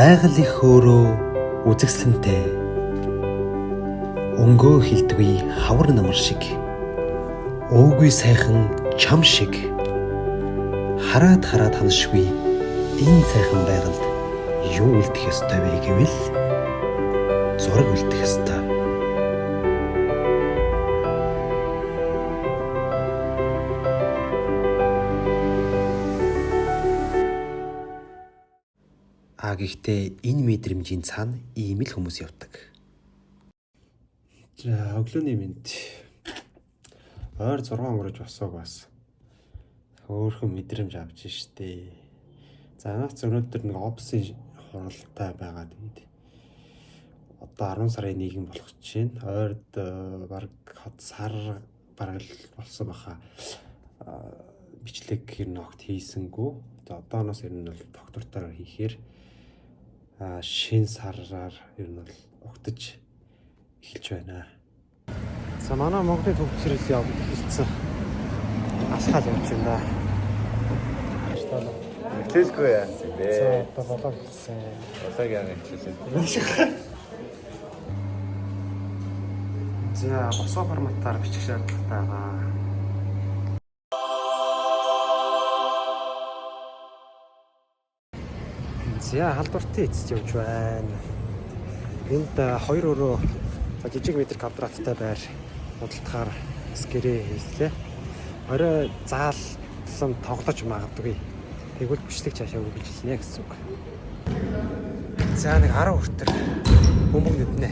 Байгаль их өөрөө үзэсгэлэнтэй. Өнгөө хилдэггүй хавар намар шиг. Өөгүй сайхан чам шиг. Хараад ханашгүй энэ сайхан байгальд юу үлдэх ёстой вэ гэвэл зураг үлдэх ёстой. Гэхдээ энэ мэдрэмжийн цаана ийм л хүмүүс явдаг. За өглөөний мэнд. Ойр 6 өнгөрөж босоог бас хөөрхөн мэдрэмж авч штэ. За наац өнөөдөр нэг офисын хуралтай байгаа. Тэгээд одоо 10 сарын 1 болох чинь ойрд баг сар бараг болсон баха. Бичлэг гэр ногт хийсэнгүү. Одооноос ер нь бол доктортоор хийхээр шинэ сараар ер нь бол угтаж эхэлж байна. За манай Монголын төвчрэл явж эхэлсэн. Асгаал явж байна. Хэлэхгүй яасан бэ? За одоо болоо гэсэн. Болоог яа хэлсэн. За босоо форматаар бичих шаардлагатай байгаа. За халдвартын эцэст явж байна. Энд 2 өрөө жижиг метр квадраттай байр худалдахаар скэрээ хийслээ. Орой зааллан тоглож магадгүй. Тэгвэл бичлэг цаашаа үргэлжлэнэ гэсэн үг. За нэг 10 хүртэр бөмбөг нүднэ.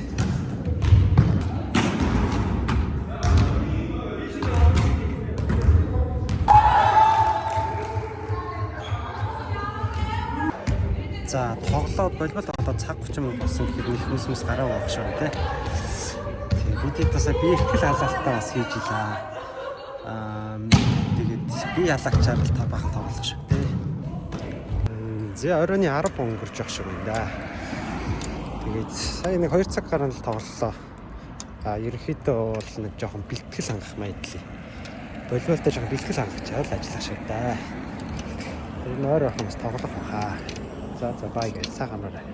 За тоглоод болбол одоо цаг 30 минут болсон гэхэд нэг хүмүүсмэс гараа авах шүү дээ. Тэгээд бид тасаа би ихтгэл халаалтаа бас хийж илаа. Тэгээд би ялагчаар л бах тоглох шүү дээ. За оройн 10 өнгөрч явах шиг байна да. Тэгээд сая нэг 2 цаг гараа л тоглолоо. Ерөнхийдөө бол нэг жоохон бэлтгэл хангах маягдлаа. Болболтой жоохон бэлтгэл хангачаар л ажиллах шиг да. Энэ ойр охноос тоглох баха. За бай гэж цагаанаарай.